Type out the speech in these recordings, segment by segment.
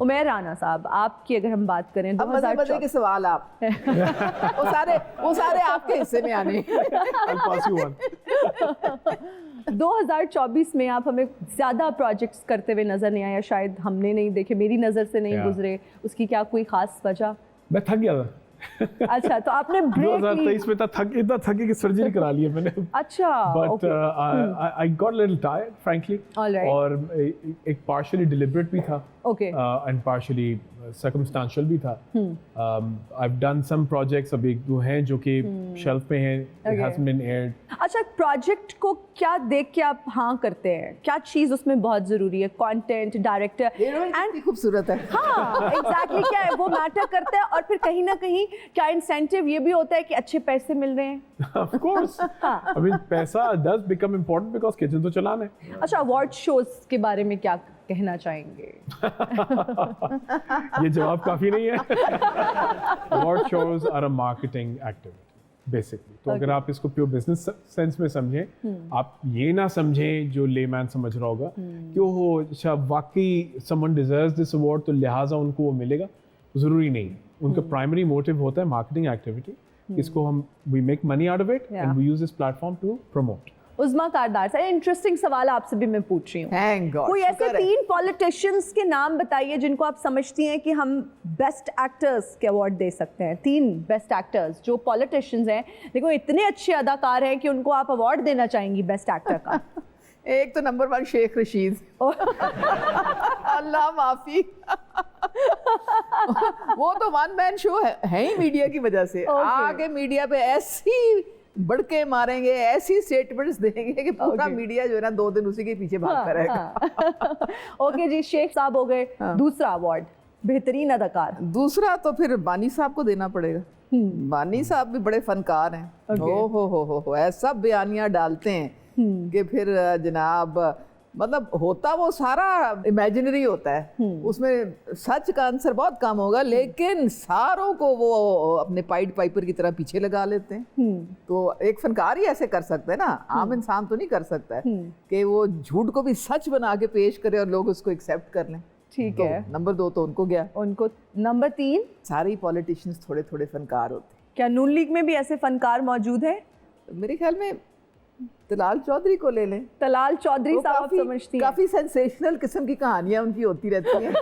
उमैर राना साहब, आपकी अगर हम बात करें, अब मजे के सवाल आप वो सारे आपके हिस्से में आने। 2024 में आप हमें ज़्यादा प्रोजेक्ट्स करते हुए नज़र नहीं आया, शायद हमने नहीं देखे, मेरी नज़र से नहीं गुजरे, उसकी क्या कोई ख़ास वजह? मैं थक गया था। अच्छा, तो आपने ब्रेक 2023 में इतना थकी कि सर्जरी करा ली है मैंने। अच्छा, but I got little tired frankly, और एक पार्शियली डिलिबरेट भी था एंड पार्शियली सर्कमस्टेंशियल भी था। I have done some projects, अब एक दो हैं जो कि शेल्फ पे हैं, इट हैजंट बीन एयर्ड। अच्छा, प्रोजेक्ट को क्या देख के आप हाँ करते हैं? क्या चीज़ उसमें बहुत ज़रूरी है? कंटेंट, डायरेक्टर एंड खूबसूरत है। हाँ, एग्जैक्टली, क्या है वो मैटर करता है, और फिर कहीं ना कहीं क्या इंसेंटिव ये भी होता है कि अच्छे पैसे मिल रहे हैं? Of course, I mean पैसा does become important because kitchen तो चलाना है। अच्छा, अवार्ड शोज के बारे में क्या कहना चाहेंगे? ये जवाब काफी नहीं है। Award shows are a marketing activity basically. तो अगर आप इसको प्योर बिजनेस सेंस में समझें, आप ये ना समझें जो लेमैन समझ रहा होगा कि वो अच्छा वाकई समवन डिजर्व्स दिस अवार्ड तो लिहाजा उनको वो मिलेगा, जरूरी नहीं। उनका प्राइमरी मोटिव होता है मार्केटिंग एक्टिविटी, इसको हम we make money out of it and we use this platform to promote. Uzma Kardar से इंटरेस्टिंग सवाल आपसे भी मैं पूछ रही हूँ। कोई ऐसे 3 पॉलिटिशियंस के नाम बताइए जिनको आप समझती हैं कि हम बेस्ट एक्टर्स के अवार्ड दे सकते हैं। 3 बेस्ट एक्टर्स जो पॉलिटिशियंस हैं, देखो इतने अच्छे अदाकार हैं कि उनको आप अवार्ड देना चाहेंगी बेस्ट एक्टर का। एक तो नंबर 1 शेख रशीद। अल्लाह माफी। वो तो वन मैन शो है ही मीडिया की वजह से। आगे मीडिया पे ऐसी बड़के मारेंगे, ऐसी स्टेटमेंट्स देंगे कि पूरा मीडिया जो है ना 2 दिन उसी के पीछे भागता रहेगा। ओके जी, शेख साहब हो गए। दूसरा अवार्ड बेहतरीन अदाकार। दूसरा तो फिर बानी साहब को देना पड़ेगा। बानी साहब भी बड़े फनकार हैं। हो ऐसा बयानियां डालते हैं कि फिर जनाब मतलब होता वो सारा इमेजिनरी होता है, उसमें सच का आंसर बहुत कम होगा, लेकिन सारों को वो अपने पाइड पाइपर की तरह पीछे लगा लेते हैं। तो एक फनकार ही ऐसे कर सकता है ना, आम इंसान तो नहीं कर सकता है कि वो झूठ को भी सच बना के पेश करे और लोग उसको एक्सेप्ट कर लें। ठीक है, नंबर 2 तो उनको गया। उनको नंबर 3 सारे ही पॉलिटिशियंस थोड़े थोड़े फनकार होते हैं। क्या नून लीग में भी ऐसे फनकार मौजूद है? मेरे ख्याल में तलाल चौधरी को ले लें। तलाल चौधरी साहब समझती हैं, काफी सेंसेशनल किस्म की कहानियां उनकी होती रहती हैं।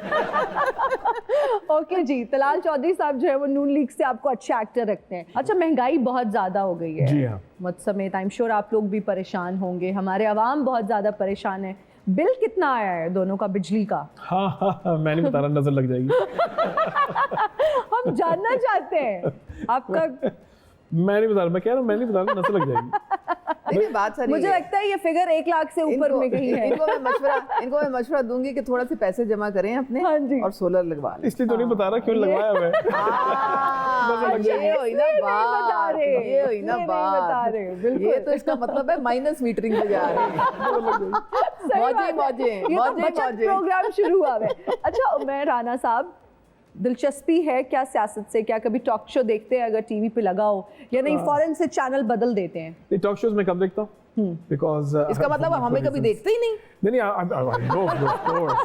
ओके जी, तलाल चौधरी साहब जो है वो नून लीग से आपको अच्छे एक्टर रखते हैं। अच्छा, महंगाई बहुत ज्यादा हो गई है जी हाँ, मुझ समेत, आई एम श्योर आप लोग भी परेशान होंगे, हमारे अवाम बहुत ज्यादा परेशान है। बिल कितना आया है दोनों का बिजली का? हाँ, मैं नहीं बता रहा, नजर लग जाएगी। हम जानना चाहते हैं आपका। मैं नहीं बता रहा, मैं कह रहा हूँ मैं नहीं बता रहा, नजर लग जाएगी। बात सारी मुझे लगता है ये फिगर 1 लाख से ऊपर में कहीं है। इनको मैं मशवरा दूंगी कि थोड़ा से पैसे जमा करें अपने। हाँ जी। और सोलर लगवा लें। इसलिए तो नहीं बता रहा क्यों लगवाया मैं। ये तो इसका मतलब है माइनस मीटरिंग पे जा रहे हैं। मौजे प्रोग्राम शुरू हुआ है। अच्छा, उमैर राना साहब, दिलचस्पी है क्या सियासत से? क्या कभी टॉक शो देखते हैं अगर टीवी पे लगा हो, या नहीं फौरन से चैनल बदल देते हैं? टॉक शोज में कब देखता हूँ बिकॉज इसका मतलब हमें कभी देखते ही नहीं। नहीं, आई नो ऑफ कोर्स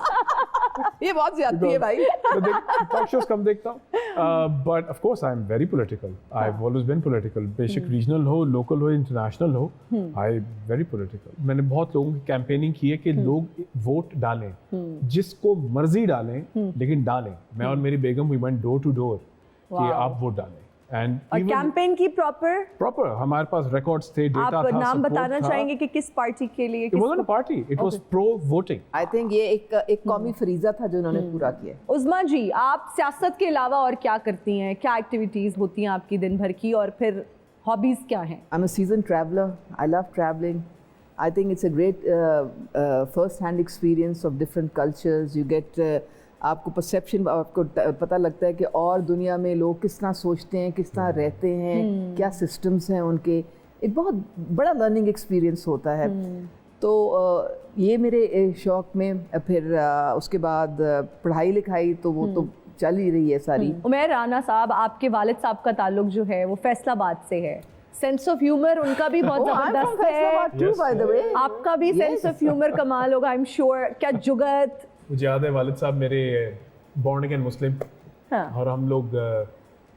ये बहुत ज्यादती है भाई। टॉक शोज कम देखता हूँ, but of course I am very political. I have always been political, बेशक रीजनल हो, लोकल हो, इंटरनेशनल हो, आई एम वेरी पॉलिटिकल। मैंने बहुत लोगों की कैंपेनिंग की है कि लोग वोट डालें, जिसको मर्जी डालें, लेकिन डालें। मैं और मेरी बेगम we went door to door कि आप वोट डालें। और कैंपेन की प्रॉपर हमारे पास रिकॉर्ड्स थे, डेटा था, आप नाम बताना चाहेंगे कि किस पार्टी के लिए? It wasn't a party, it was pro voting. I think ये एक कौमी फरीजा था जो उन्होंने पूरा किया। उज़्मा जी, आप सियासत के अलावा और क्या करती हैं? क्या एक्टिविटीज होती हैं आपकी दिन भर की, और फिर हॉबीज क्या हैं? I'm a seasoned traveler. I love traveling. I think it's a great first-hand experience of different cultures. You get आपको परसेप्शन, आपको पता लगता है कि और दुनिया में लोग किस तरह सोचते हैं, किस तरह रहते हैं, क्या सिस्टम्स हैं उनके। एक बहुत बड़ा लर्निंग एक्सपीरियंस होता है। तो ये मेरे शौक़ में फिर उसके बाद पढ़ाई लिखाई तो वो तो चल ही रही है सारी। उमैर राना साहब, आपके वालिद साहब का ताल्लुक जो है वो फैसलाबाद से है। सेंस ऑफ ह्यूमर उनका भी बहुत जबरदस्त है। आपका भी सेंस ऑफ ह्यूमर कमाल होगा, आई एम श्योर। क्या जुगत? मुझे याद है वालिद साहब मेरे बॉर्न अगेन मुस्लिम, और हम लोग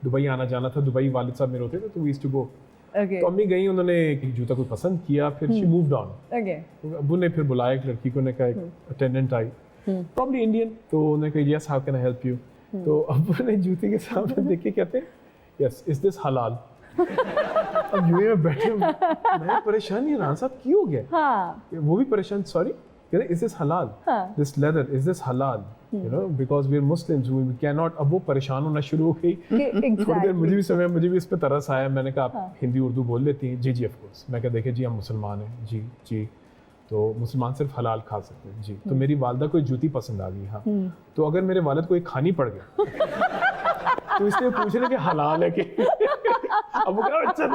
दुबई आना जाना था, दुबई वालिद साहब मेरे होते थे, तो वी यूज्ड टू गो। तो अम्मी गई, उन्होंने एक जूता कोई पसंद किया, फिर शी मूव्ड ऑन। अब्बू ने फिर बुलाया एक लड़की को, ने कहा एक अटेंडेंट आई, प्रॉब्ली इंडियन, तो उन्होंने कहा yes how can I help you. तो अब्बू ने जूते के सामने देख के कहते हैं यस इज दिस हलाल। अब यूं में बैठे मैं परेशान, ये रान साहब क्यों हो गया? वो भी परेशान, सॉरी कहते is this halal, this leather is this halal, you know, because we are Muslims we can not. अब वो परेशान होना शुरू हो गई। थोड़ी देर मुझे भी समय, मुझे भी इस पे तरस आया। मैंने कहा आप हिंदी उर्दू बोल लेती हैं? जी जी ऑफ कोर्स। मैं कहा देखिए जी हम मुसलमान हैं। जी जी, तो मुसलमान सिर्फ हलाल खा सकते हैं। जी, तो मेरी वालदा को जूती पसंद आ गई। हाँ, तो अगर मेरे वालिद को एक खानी पड़ गया तो इसलिए पूछ रहे कि हलाल है कि अब वो कह रहा, अच्छा,